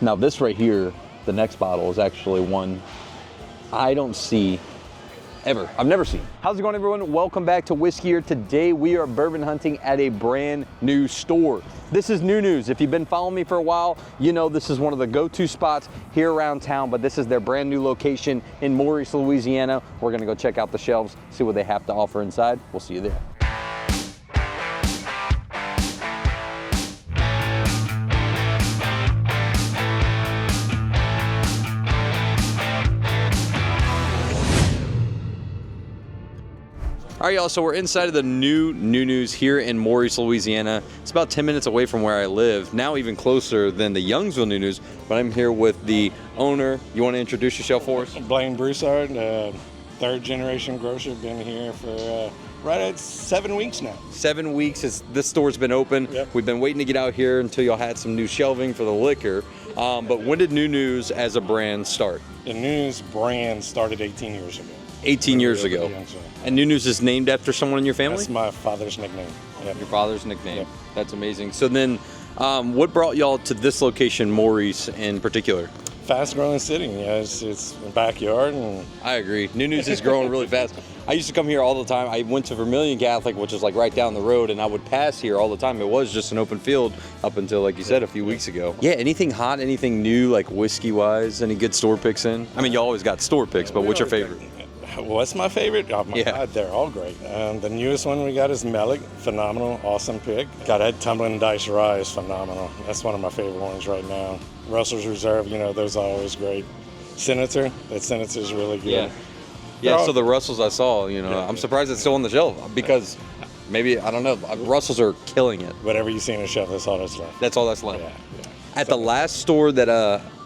Now this right here, the next bottle, is actually one I don't see ever. I've never seen. How's it going, everyone? Welcome back to Whiskey Here. Today we are bourbon hunting at a brand new store. This is NuNu's. If you've been following me for a while, you know this is one of the go-to spots here around town, but this is their brand new location in Maurice, Louisiana. We're gonna go check out the shelves, see what they have to offer inside. We'll see you there. All right, y'all, so we're inside of the new NuNu's here in Maurice, Louisiana. It's about 10 minutes away from where I live, now even closer than the Youngsville NuNu's, but I'm here with the owner. You want to introduce yourself for us? Blaine Broussard, third generation grocer, been here for right at 7 weeks now. 7 weeks this store's been open. Yep. We've been waiting to get out here until y'all had some new shelving for the liquor. But when did NuNu's as a brand start? The NuNu's brand started 18 years ago. 18 years ago. And NuNu's is named after someone in your family? That's my father's nickname. Yep. Your father's nickname. Yep. That's amazing. So then, what brought y'all to this location, Maurice in particular? Fast growing city. Yeah, it's a backyard. And I agree. NuNu's is growing really fast. I used to come here all the time. I went to Vermilion Catholic, which is like right down the road, and I would pass here all the time. It was just an open field up until, like you said, a few weeks ago. Yeah, anything hot, anything new, like whiskey-wise? Any good store picks in? I mean, you always got store picks, but what's your favorite? What's my favorite? Oh my Yeah. God, they're all great. The newest one we got is Melick, phenomenal, awesome pick. Got that Tumbling Dice Rye is phenomenal. That's one of my favorite ones right now. Russell's Reserve, you know, those are always great. Senator, that Senator's really good. Yeah. Yeah, so the Russells I saw, you know, I'm surprised it's still on the shelf because maybe, I don't know, Russells are killing it. Whatever you see on the shelf, that's all that's left. That's all that's left. Yeah. At the last store that,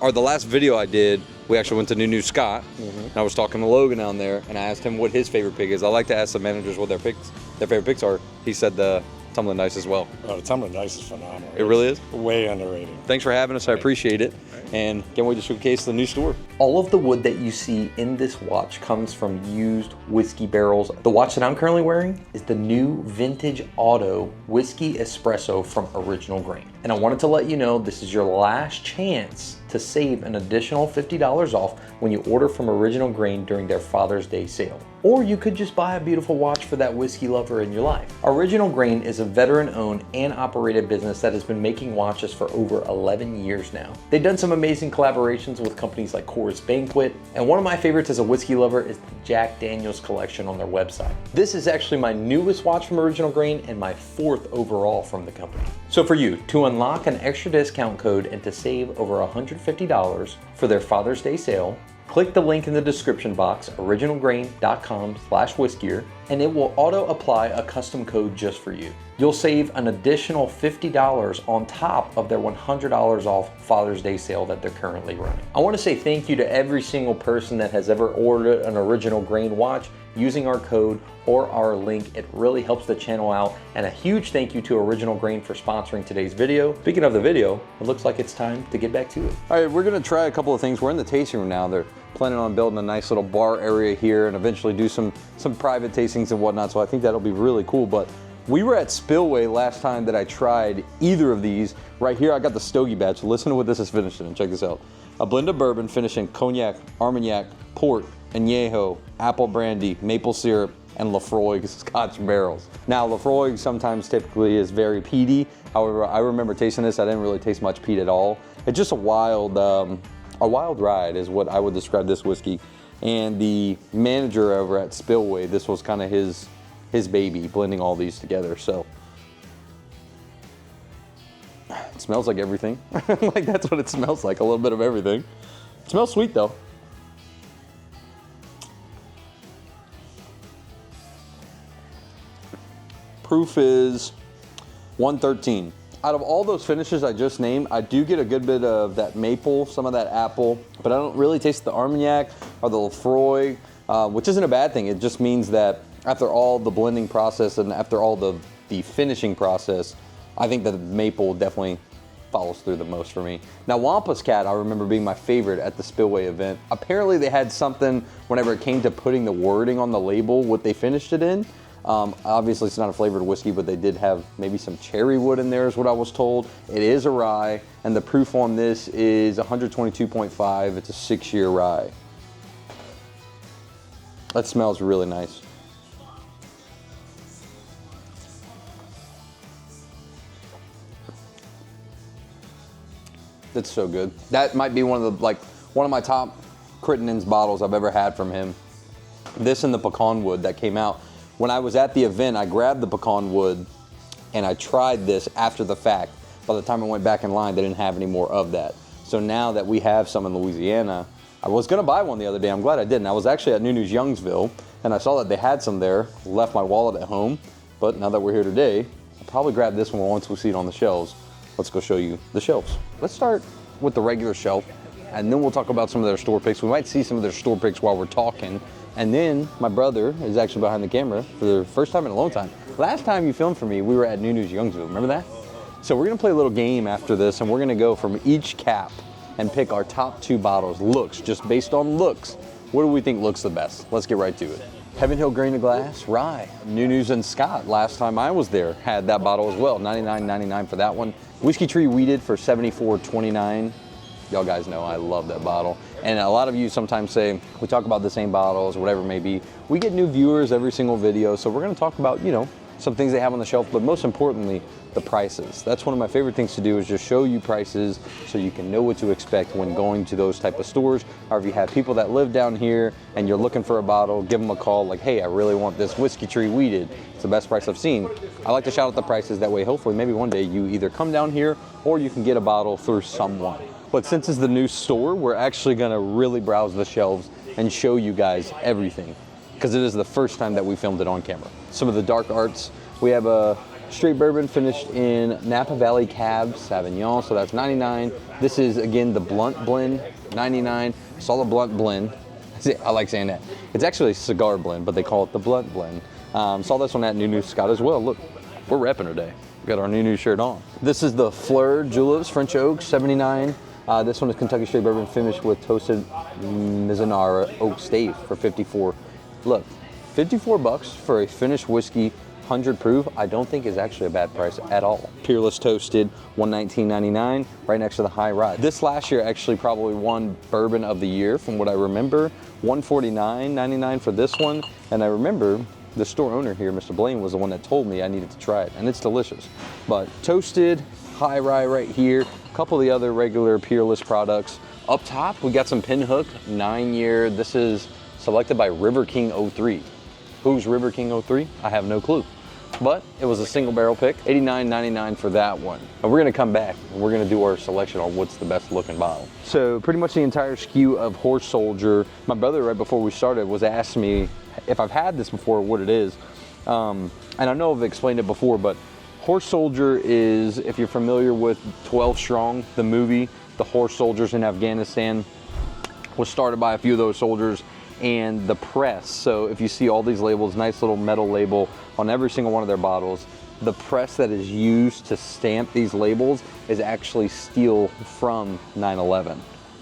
or the last video I did, we actually went to NuNu Scott, and I was talking to Logan down there, and I asked him what his favorite pick is. I like to ask the managers what their favorite picks are. He said the Tumbling Dice as well. Oh, the Tumbling Dice is phenomenal. It really is? Way underrated. Thanks for having us. I appreciate it. And can't wait to showcase the new store. All of the wood that you see in this watch comes from used whiskey barrels. The watch that I'm currently wearing is the new Vintage Auto Whiskey Espresso from Original Grain. And I wanted to let you know this is your last chance to save an additional $50 off when you order from Original Grain during their Father's Day sale. Or you could just buy a beautiful watch for that whiskey lover in your life. Original Grain is a veteran-owned and operated business that has been making watches for over 11 years now. They've done some amazing collaborations with companies like Coors Banquet, and one of my favorites as a whiskey lover is the Jack Daniel's collection on their website. This is actually my newest watch from Original Grain and my 4th overall from the company. So for you, to unlock an extra discount code and to save over $150 for their Father's Day sale, click the link in the description box, originalgrain.com/whiskyer, and it will auto-apply a custom code just for you. You'll save an additional $50 on top of their $100 off Father's Day sale that they're currently running. I want to say thank you to every single person that has ever ordered an Original Grain watch using our code or our link. It really helps the channel out. And a huge thank you to Original Grain for sponsoring today's video. Speaking of the video, it looks like it's time to get back to it. All right, we're gonna try a couple of things. We're in the tasting room now. They're planning on building a nice little bar area here and eventually do some private tastings and whatnot. So I think that'll be really cool. But we were at Spillway last time that I tried either of these. Right here, I got the Stogie batch. Listen to what this is finished in. Check this out. A blend of bourbon finishing cognac, Armagnac, port, añejo, apple brandy, maple syrup, and Lafroig Scotch barrels. Now, Lafroig sometimes typically is very peaty. However, I remember tasting this. I didn't really taste much peat at all. It's just a wild ride is what I would describe this whiskey. And the manager over at Spillway, this was kind of his baby, blending all these together. So it smells like everything. Like that's what it smells like, a little bit of everything. It smells sweet though. Proof is 113. Out of all those finishes I just named, I do get a good bit of that maple, some of that apple, but I don't really taste the Armagnac or the Lafroig, which isn't a bad thing. It just means that after all the blending process and after all the finishing process, I think that the maple definitely follows through the most for me. Now, Wampus Cat, I remember being my favorite at the Spillway event. Apparently they had something whenever it came to putting the wording on the label, what they finished it in. Obviously, it's not a flavored whiskey, but they did have maybe some cherry wood in there is what I was told. It is a rye, and the proof on this is 122.5. It's a 6-year rye. That smells really nice. That's so good. That might be one of my top Crittenden's bottles I've ever had from him. This and the pecan wood that came out. When I was at the event, I grabbed the pecan wood and I tried this after the fact. By the time I went back in line, they didn't have any more of that. So now that we have some in Louisiana, I was gonna buy one the other day. I'm glad I didn't. I was actually at NuNu's Youngsville and I saw that they had some there, left my wallet at home. But now that we're here today, I'll probably grab this one once we see it on the shelves. Let's go show you the shelves. Let's start with the regular shelf, and then we'll talk about some of their store picks. We might see some of their store picks while we're talking. And then my brother is actually behind the camera for the first time in a long time. Last time you filmed for me, we were at NuNu's Youngsville, remember that? So we're gonna play a little game after this, and we're gonna go from each cap and pick our top 2 bottles. Looks, just based on looks, what do we think looks the best? Let's get right to it. Heaven Hill Grain of Glass Rye. NuNu's and Scott, last time I was there, had that bottle as well. $99.99 for that one. Whiskey Tree Wheated for $74.29. Y'all guys know I love that bottle. And a lot of you sometimes say, we talk about the same bottles, whatever it may be. We get new viewers every single video, so we're gonna talk about, you know, some things they have on the shelf, but most importantly, the prices. That's one of my favorite things to do, is just show you prices so you can know what to expect when going to those type of stores. Or if you have people that live down here and you're looking for a bottle, give them a call like, hey, I really want this Whiskey Tree Wheated. It's the best price I've seen. I like to shout out the prices, that way hopefully maybe one day you either come down here or you can get a bottle through someone. But since it's the new store, we're actually gonna really browse the shelves and show you guys everything, because it is the first time that we filmed it on camera. Some of the dark arts, we have a straight bourbon finished in Napa Valley Cab Sauvignon, so that's $99. This is, again, the blunt blend, $99. Saw the blunt blend. I like saying that. It's actually a cigar blend, but they call it the blunt blend. Saw this one at NuNu Scott as well. Look, we're repping today. We got our NuNu shirt on. This is the Fleur Juleps French Oak, $79. This one is Kentucky Straight Bourbon finished with toasted Mizunara Oak Stave for $54. Look, $54 for a finished whiskey, 100 proof, I don't think is actually a bad price at all. Peerless Toasted, $119.99, right next to the High Rye. This last year actually probably won Bourbon of the Year from what I remember. $149.99 for this one, and I remember the store owner here, Mr. Blaine, was the one that told me I needed to try it, and it's delicious. But Toasted, High Rye right here, a couple of the other regular Peerless products. Up top, we got some Pinhook, 9-year. This is selected by River King 03. Who's River King 03? I have no clue. But it was a single barrel pick, $89.99 for that one. And we're gonna come back and we're gonna do our selection on what's the best looking bottle. So pretty much the entire SKU of Horse Soldier. My brother, right before we started, was asking me if I've had this before, what it is. And I know I've explained it before, but Horse Soldier is, if you're familiar with 12 Strong, the movie, the horse soldiers in Afghanistan, was started by a few of those soldiers, and the press. So if you see all these labels, nice little metal label on every single one of their bottles, the press that is used to stamp these labels is actually steel from 9/11.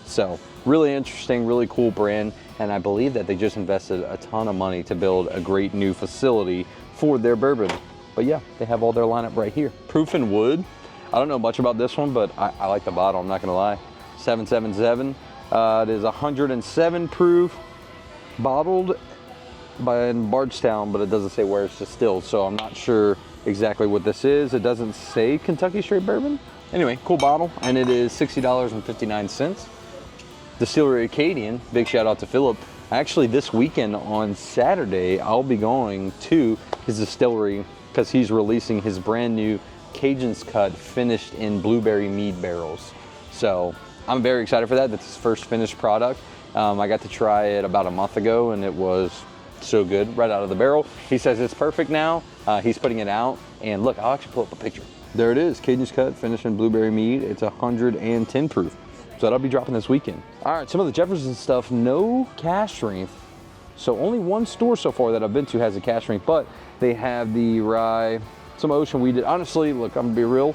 So really interesting, really cool brand, and I believe that they just invested a ton of money to build a great new facility for their bourbon. But yeah, they have all their lineup right here. Proof and Wood, I don't know much about this one, but I like the bottle, I'm not gonna lie. 777, it is 107 proof, bottled in Bardstown, but it doesn't say where it's distilled, so I'm not sure exactly what this is. It doesn't say Kentucky Straight Bourbon. Anyway, cool bottle, and it is $60.59. Distillery Acadian, big shout out to Philip. Actually, this weekend on Saturday, I'll be going to his distillery because he's releasing his brand new Cajun's Cut finished in blueberry mead barrels. So I'm very excited for that. That's his first finished product. I got to try it about a month ago and it was so good right out of the barrel. He says it's perfect now. He's putting it out, and look, I'll actually pull up a picture. There it is, Cajun's Cut finished in blueberry mead. It's 110 proof. So that'll be dropping this weekend. All right, some of the Jefferson stuff, no cask strength. So only one store so far that I've been to has a cask strength, but they have the rye, some ocean wheated. Honestly, look, I'm gonna be real.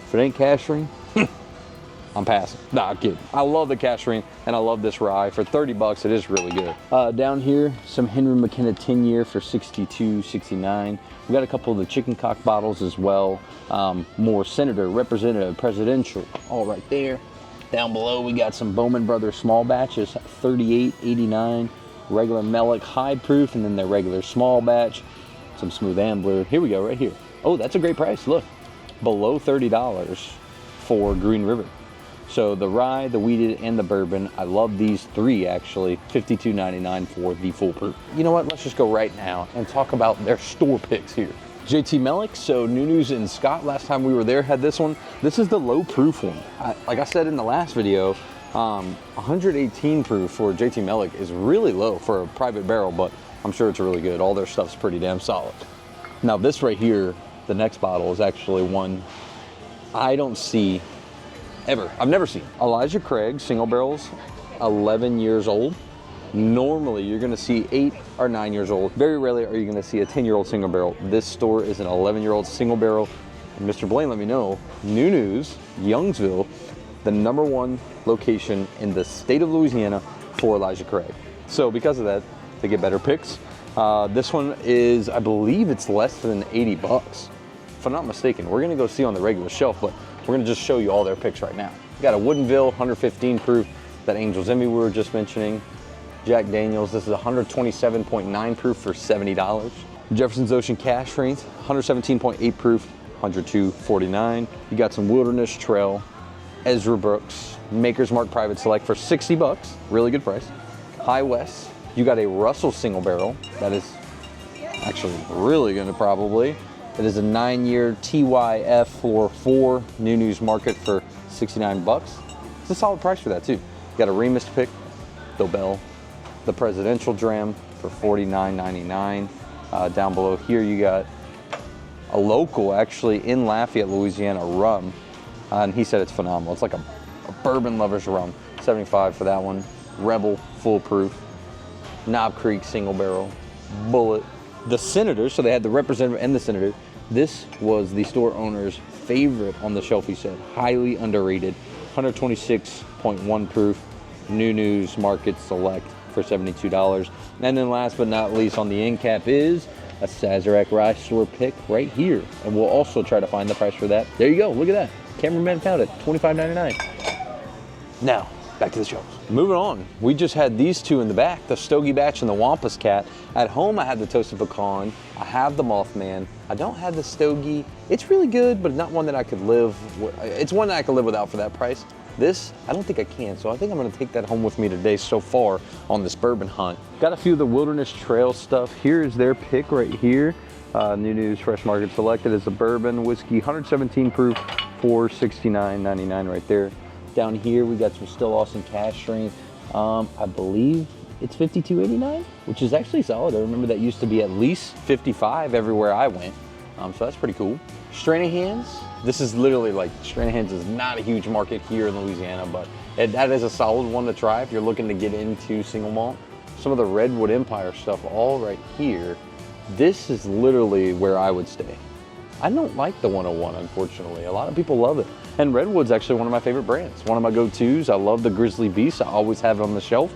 If it ain't cask strength, I'm passing. Nah, I'm kidding. I love the cask strength and I love this rye. For 30 bucks, it is really good. Down here, some Henry McKenna 10-year for 62, 69. We got a couple of the chicken cock bottles as well. More Senator, Representative, Presidential, all right there. Down below, we got some Bowman Brothers small batches, 38, 89. Regular Melick high proof, and then their regular small batch. Some Smooth Ambler. Here we go, right here. Oh, that's a great price. Look, below $30 for Green River. So the rye, the wheated, and the bourbon, I love these three actually. $52.99 for the full proof. You know what? Let's just go right now and talk about their store picks here. JT Melick, so NuNu's in Scott. Last time we were there, had this one. This is the low proof one. Like I said in the last video, 118 proof for JT Melick is really low for a private barrel, but I'm sure it's really good. All their stuff's pretty damn solid. Now this right here, the next bottle, is actually one I don't see ever. I've never seen. Elijah Craig single barrels, 11 years old. Normally you're gonna see 8 or 9 years old. Very rarely are you gonna see a 10-year-old single barrel. This store is an 11-year-old single barrel. And Mr. Blaine let me know, NuNu's, Youngsville, the #1 location in the state of Louisiana for Elijah Craig. So because of that, they get better picks. This one is, I believe it's less than 80 bucks. If I'm not mistaken, we're gonna go see on the regular shelf, but we're gonna just show you all their picks right now. We got a Woodinville, 115 proof, that Angel's Envy we were just mentioning. Jack Daniels, this is 127.9 proof for $70. Jefferson's Ocean Cask Strength, 117.8 proof, $102.49. You got some Wilderness Trail, Ezra Brooks, Maker's Mark Private Select for 60 bucks, really good price. High West, you got a Russell single barrel, that is actually really good probably. It is a 9-year TYF Floor 4 NuNu's Market for 69 bucks. It's a solid price for that too. You got a Remus pick, Dobell, the Presidential Dram for $49.99. Down below here you got a local actually in Lafayette, Louisiana, rum. And he said it's phenomenal. It's like a bourbon lover's rum. 75 for that one. Rebel, full proof. Knob Creek, single barrel. Bullet. The Senator, so they had the Representative and the Senator. This was the store owner's favorite on the shelf, he said. Highly underrated. 126.1 proof. NuNu's Market Select for $72. And then last but not least on the end cap is a Sazerac Rye store pick right here. And we'll also try to find the price for that. There you go, look at that. Cameraman found it, $25.99. Now, back to the shelves. Moving on, we just had these two in the back, the Stogie Batch and the Wampus Cat. At home, I have the Toasted Pecan, I have the Mothman. I don't have the Stogie. It's really good, but not one that I could live with. It's one that I could live without for that price. This, I don't think I can, so I think I'm gonna take that home with me today so far on this bourbon hunt. Got a few of the Wilderness Trail stuff. Here is their pick right here. NuNu's Fresh Market Selected is a bourbon whiskey, 117 proof for $69.99 right there. Down here, we got some Still Austin Cask Strength. I believe it's $52.89, which is actually solid. I remember that used to be at least $55 everywhere I went. So that's pretty cool. Stranahan's, this is literally like, Stranahan's is not a huge market here in Louisiana, but that is a solid one to try if you're looking to get into single malt. Some of the Redwood Empire stuff all right here. This is literally where I would stay. I don't like the 101, unfortunately. A lot of people love it. And Redwood's actually one of my favorite brands. One of my go-tos. I love the Grizzly Beast. I always have it on the shelf.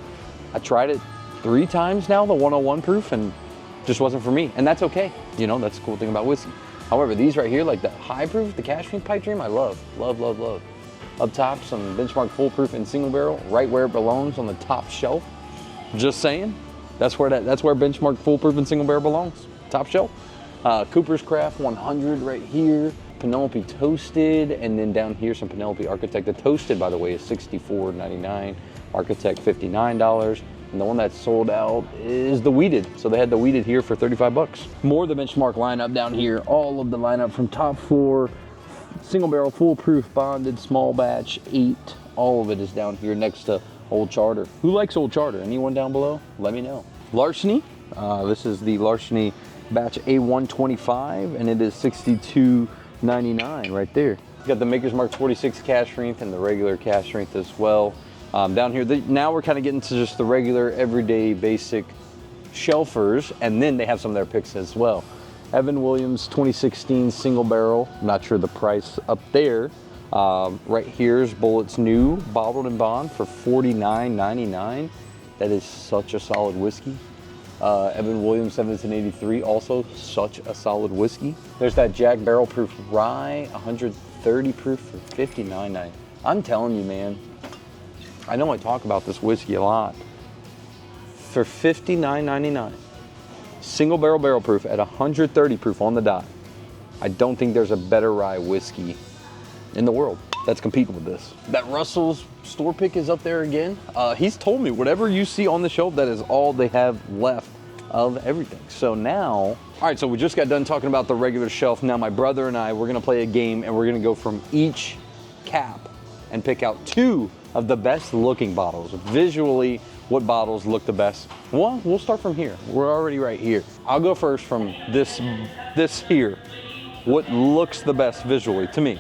I tried it 3 times now, the 101 proof, and just wasn't for me. And that's okay. You know, that's the cool thing about whiskey. However, these right here, like the high proof, the Cask Strength Pipe Dream, I love, love, love, love. Up top, some Benchmark full proof and single barrel, right where it belongs on the top shelf. Just saying, that's where Benchmark full proof and single barrel belongs, top shelf. Cooper's Craft 100 right here, Penelope Toasted, and then down here some Penelope Architect. The Toasted, by the way, is $64.99, Architect $59. And the one that's sold out is the Wheated. So they had the Wheated here for 35 bucks. More of the Benchmark lineup down here. All of the lineup from top 4, single barrel, full proof, bonded, small batch, 8. All of it is down here next to Old Charter. Who likes Old Charter? Anyone down below? Let me know. Larceny. This is the Larceny batch A125, and it is $62.99 right there. You got the Maker's Mark 46 Cask Strength and the regular Cask Strength as well. Down here, now we're kind of getting to just the regular, everyday, basic shelfers, and then they have some of their picks as well. Evan Williams 2016 single barrel, I'm not sure the price up there, Right here's Bulleit's new bottled and bond for $49.99. That is such a solid whiskey. Evan Williams 1783, also such a solid whiskey. There's that Jack Barrel Proof Rye, 130 proof for $59.99. I'm telling you, man, I know I talk about this whiskey a lot. For $59.99, single barrel proof at 130 proof on the dot. I don't think there's a better rye whiskey in the world that's competing with this. That Russell's store pick is up there again. He's told me whatever you see on the shelf, that is all they have left of everything. So now, all right, so we just got done talking about the regular shelf. Now my brother and I, we're gonna play a game and we're gonna go from each cap and pick out 2 of the best looking bottles. Visually, what bottles look the best? Well, we'll start from here. We're already right here. I'll go first from this here. What looks the best visually to me?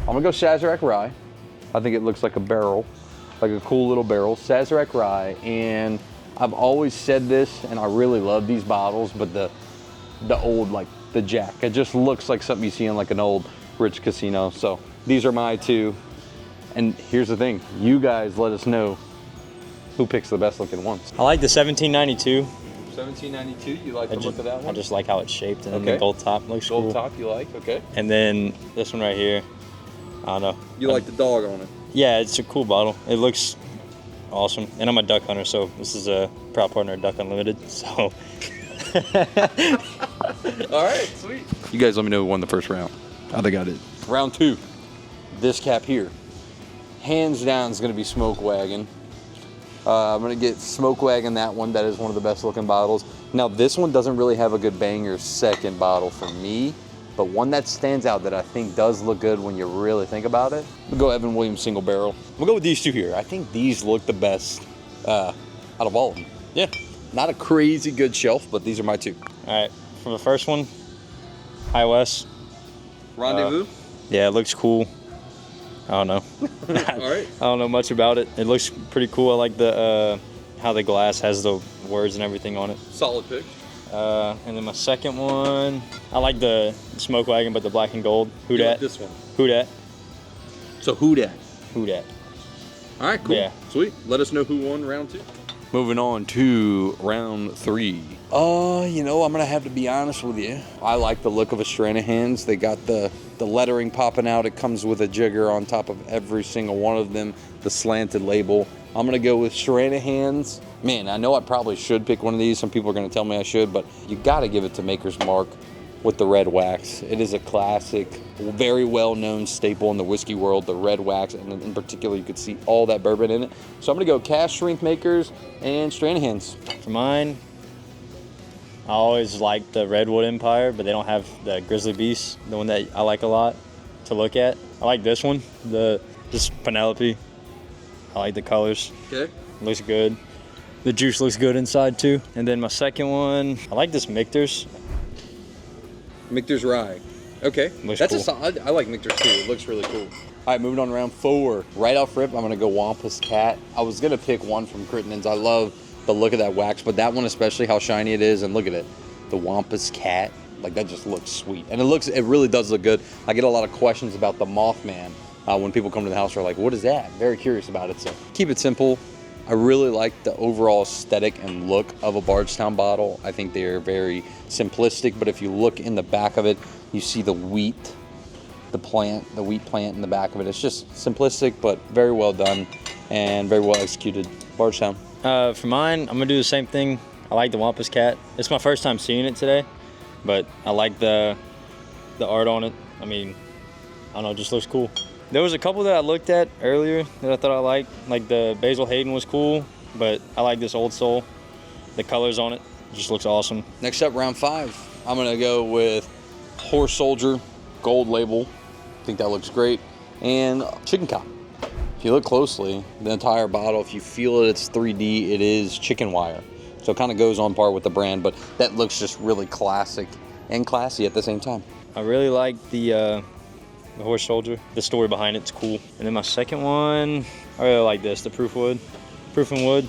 I'm gonna go Sazerac Rye. I think it looks like a barrel, like a cool little barrel. Sazerac Rye, and I've always said this, and I really love these bottles, but the old, like the Jack, it just looks like something you see in like an old rich casino. So these are my 2. And here's the thing, you guys let us know who picks the best looking ones. I like the 1792. 1792, you like the look of that one? I just like how it's shaped, and then Okay. the gold top looks cool. Gold top you like, okay. And then this one right here, I don't know. You like the dog on it? Yeah, it's a cool bottle. It looks awesome. And I'm a duck hunter, so this is a proud partner of Duck Unlimited, so. All right, sweet. You guys let me know who won the first round. I think I did. Round 2, this cap here. Hands down is gonna be Smoke Wagon. I'm gonna get Smoke Wagon, that one. That is one of the best looking bottles. Now this one doesn't really have a good banger second bottle for me, but one that stands out that I think does look good when you really think about it. We'll go Evan Williams single barrel. We'll go with these 2 here. I think these look the best out of all of them. Yeah, not a crazy good shelf, but these are my 2. All right, for the first one, High West. Rendezvous? Yeah, it looks cool. I don't know. All right. I don't know much about it. It looks pretty cool. I like the how the glass has the words and everything on it. Solid pick. And then my second one, I like the Smoke Wagon, but the black and gold. Who You dat? like this one. Who dat? So who dat? Who dat? All right, cool. Yeah. Sweet. Let us know who won round 2. Moving on to round 3. You know, I'm gonna have to be honest with you. I like the look of a Stranahan's. They got the lettering popping out. It comes with a jigger on top of every single one of them, the slanted label. I'm gonna go with Stranahan's. Man, I know I probably should pick one of these. Some people are gonna tell me I should, but you gotta give it to Maker's Mark with the red wax. It is a classic, very well-known staple in the whiskey world, the red wax, and in particular, you could see all that bourbon in it. So I'm gonna go Cask Strength Makers and Stranahan's. For mine, I always like the Redwood Empire, but they don't have the Grizzly Beast, the one that I like a lot to look at. I like this one, this Penelope. I like the colors. Okay. Looks good. The juice looks good inside too. And then my second one, I like this Michter's. Michter's Rye. Okay. Looks That's cool. a solid. I like Michter's too. It looks really cool. All right, moving on to round 4. Right off rip, I'm gonna go Wampus Cat. I was gonna pick one from Crittenden's. I love the look of that wax, but that one especially, how shiny it is, and look at it, the Wampus Cat. Like that just looks sweet, and it really does look good. I get a lot of questions about the Mothman when people come to the house. They're like, "What is that?" Very curious about it. So keep it simple. I really like the overall aesthetic and look of a Bardstown bottle. I think they're very simplistic, but if you look in the back of it, you see the wheat plant in the back of it. It's just simplistic, but very well done and very well executed. Bardstown. For mine, I'm gonna do the same thing. I like the Wampus Cat. It's my first time seeing it today, but I like the art on it. I mean, I don't know, it just looks cool. There was a couple that I looked at earlier that I thought I liked. Like the Basil Hayden was cool, but I like this Old Soul. The colors on it just looks awesome. Next up, round 5. I'm gonna go with Horse Soldier, gold label. I think that looks great. And Chicken Cop. If you look closely, the entire bottle, if you feel it's 3D, it is chicken wire. So it kind of goes on par with the brand, but that looks just really classic and classy at the same time. I really like the Horse Soldier. The story behind it's cool. And then my second one, I really like this, the Proof and Wood,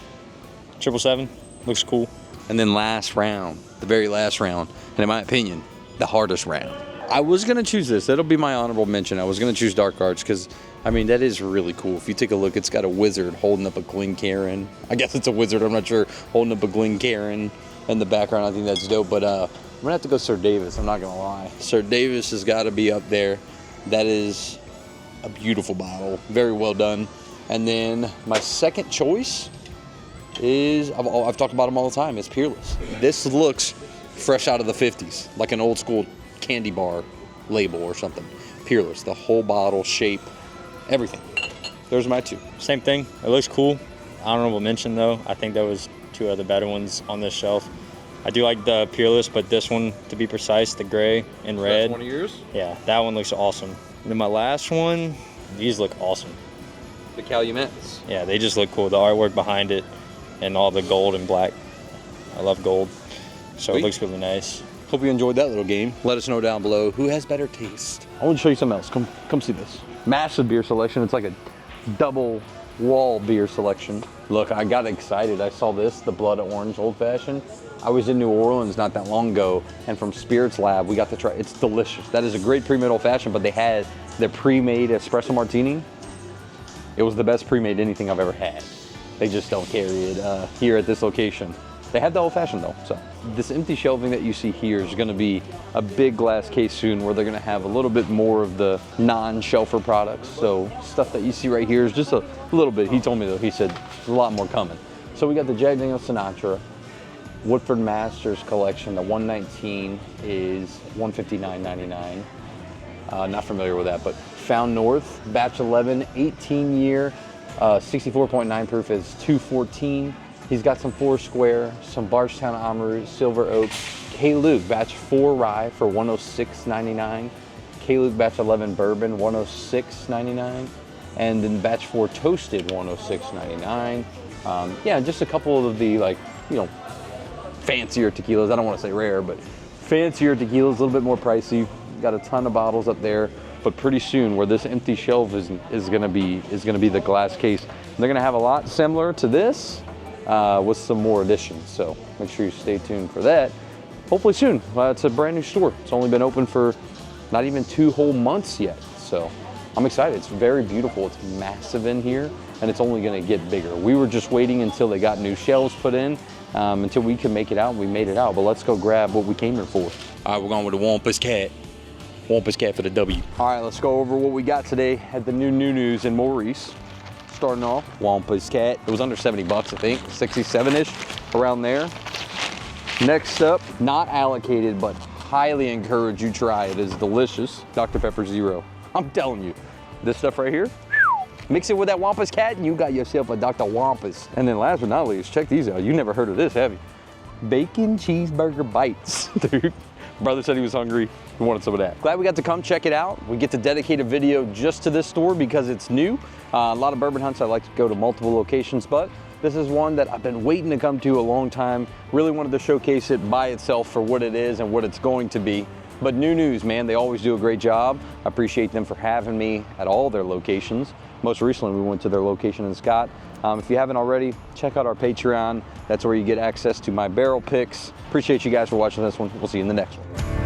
777, looks cool. And then last round, the very last round, and in my opinion, the hardest round. I was gonna choose this. That'll be my honorable mention. I was gonna choose Dark Arts because, I mean, that is really cool. If you take a look, it's got a wizard holding up a Glencairn. I guess it's a wizard, I'm not sure, holding up a Glencairn in the background. I think that's dope, but I'm gonna have to go Sir Davis, I'm not gonna lie. Sir Davis has gotta be up there. That is a beautiful bottle, very well done. And then my second choice is, I've talked about them all the time, it's Peerless. This looks fresh out of the 50s, like an old school candy bar label or something. Peerless, the whole bottle, shape, everything. There's my two. Same thing. It looks cool. Honorable mention though. I think there was two other better ones on this shelf. I do like the Peerless, but this one, to be precise, the gray and red. That's one of yours? Yeah, that one looks awesome. And then my last one, these look awesome. The Calumets. Yeah, they just look cool. The artwork behind it and all the gold and black. I love gold. So Sweet. It looks really nice. Hope you enjoyed that little game. Let us know down below who has better taste. I want to show you something else. Come see this. Massive beer selection. It's like a double wall beer selection. Look, I got excited. I saw this, the Blood Orange Old Fashioned. I was in New Orleans not that long ago, and from Spirits Lab, we got to try. It's delicious. That is a great pre-made old fashioned, but they had their pre-made espresso martini. It was the best pre-made anything I've ever had. They just don't carry it here at this location. They have the old fashioned though, so. This empty shelving that you see here is gonna be a big glass case soon where they're gonna have a little bit more of the non-shelfer products. So stuff that you see right here is just a little bit. He told me though, he said there's a lot more coming. So we got the Jack Daniel's Sinatra, Woodford Masters collection. The 119 is $159.99. Not familiar with that, but Found North, batch 11, 18 year, 64.9 proof is $214. He's got some Foursquare, some Bardstown Amaru, Silver Oak, K-Luke batch 4 rye for $106.99. K-Luke batch 11 bourbon, $106.99. And then batch 4 toasted, $106.99. Yeah, just a couple of the, like, you know, fancier tequilas. I don't want to say rare, but fancier tequilas, a little bit more pricey. Got a ton of bottles up there, but pretty soon where this empty shelf is gonna be the glass case. They're gonna have a lot similar to this with some more additions. So make sure you stay tuned for that. Hopefully soon. It's a brand new store. It's only been open for not even 2 whole months yet. So I'm excited. It's very beautiful. It's massive in here, and it's only gonna get bigger. We were just waiting until they got new shelves put in, until we could make it out. We made it out, but let's go grab what we came here for. All right, we're going with the Wampus Cat. Wampus Cat for the W. All right, let's go over what we got today at the new NuNu's in Maurice. Starting off, Wampus Cat. It was under 70 bucks, I think, 67-ish, around there. Next up, not allocated, but highly encourage you try it. It's delicious. Dr. Pepper Zero. I'm telling you, this stuff right here, mix it with that Wampus Cat and you got yourself a Dr. Wampus. And then last but not least, check these out. You never heard of this, have you? Bacon cheeseburger bites, dude. Brother said he was hungry. We wanted some of that. Glad we got to come check it out. We get to dedicate a video just to this store because it's new. A lot of bourbon hunts, I like to go to multiple locations, but this is one that I've been waiting to come to a long time. Really wanted to showcase it by itself for what it is and what it's going to be. But NuNu's, man, they always do a great job. I appreciate them for having me at all their locations. Most recently, we went to their location in Scott. If you haven't already, check out our Patreon. That's where you get access to my barrel picks. Appreciate you guys for watching this one. We'll see you in the next one.